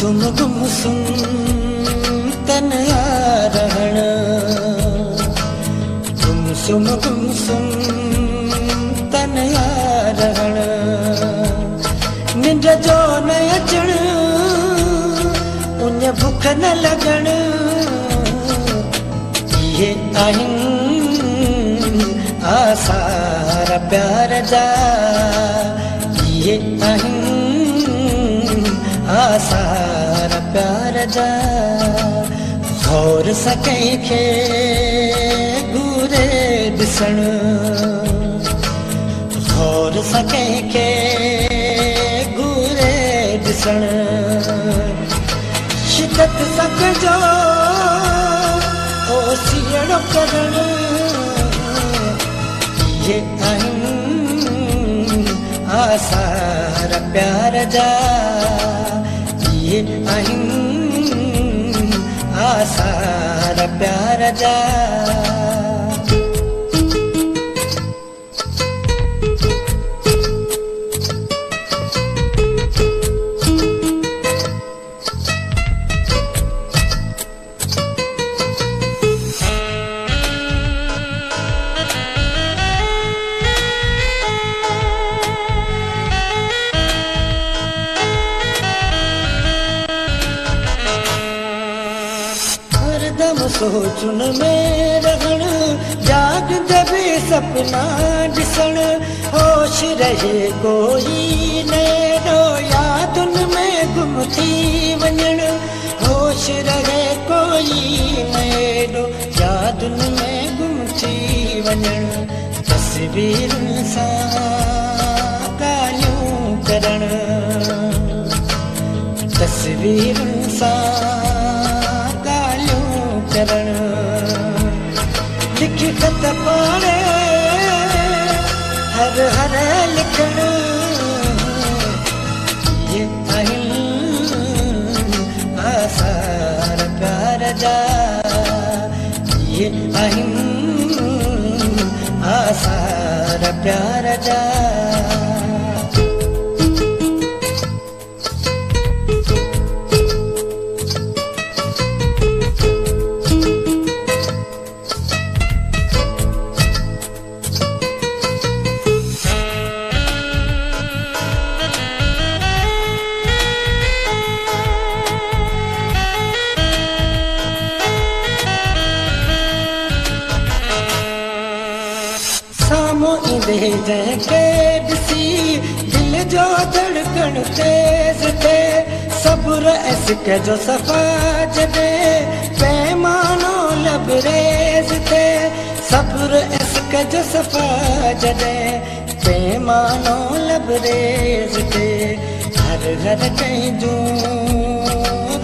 गुमसुम तन्हा रहण, गुमसुम तन्हा रहण, निंड जो न अचण, उन भुख न लगण, ये आहिनि आसार प्यार जा, ये आहिनि आसार प्यार जा। गौर सां कंहिंखे घूरे ॾिसण, गौर सां कंहिंखे घूरे ॾिसण, शिदत सां कजो ओसीअड़ो करण, ये आहिनि आसार प्यार जा, ये आहिनि आसार प्यार जा। सोचुन में रहण, जाग दबे सपना ॾिसण, होश रहे कोई नैनो यादुन में गुम थी वञण, होश रहे कोई नैनो यादुन में गुम थी वञण, तस्वीरुनि सां ॻाल्हियूं करण, तस्वीरुनि सां करण, लिखी खत पाणे हर हर लिखण, ये आहिनि आसार प्यार जा, ये आहिनि आसार प्यार जा। जंहिंखे ॾिसी दिल जो धड़कण तेज़ थे, सब्र ऐं सिक जो सफ़ा जॾहिं पैमानो लबरेज़ थे, सब्र ऐं सिक जो सफ़ा जॾहिं पैमानो लबरेज़ थे, हर हर कंहिंजूं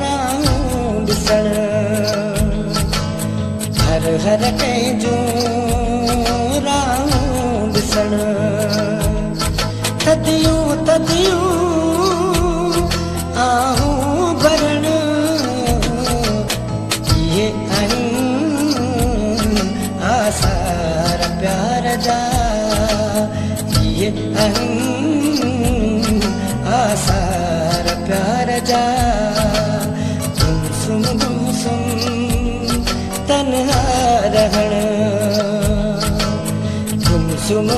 राहूं ॾिसण, हर हर कंहिंजूं राहूं ॾिसण, थधियूं थधियूं आहूं भरण, ये आहिनि आसार प्यार जा, ये आहिनि आसार प्यार जा। गुमसुम तन्हा रहण, गुमसुम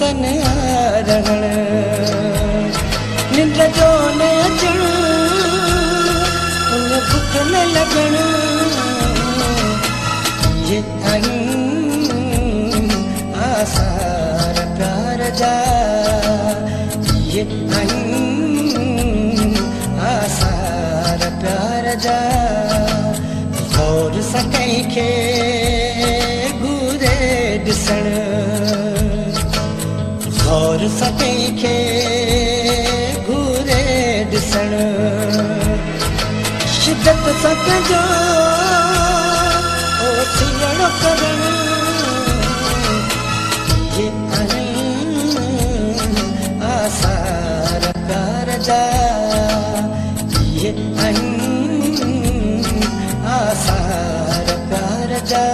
तन्हा रहण, निंड जो न अचण, उन भुख न लगण, ये आहिनि आसार प्यार जा, ये आहिनि आसार प्यार जा। गौर सां कंहिंखे ॾिसण, गौर सां कंहिंखे घूरे ॾिसण, शिदत सां कजो ओसीअड़ो करण, ये आहिनि आसार प्यार जा, ये आहिनि आसार प्यार जा।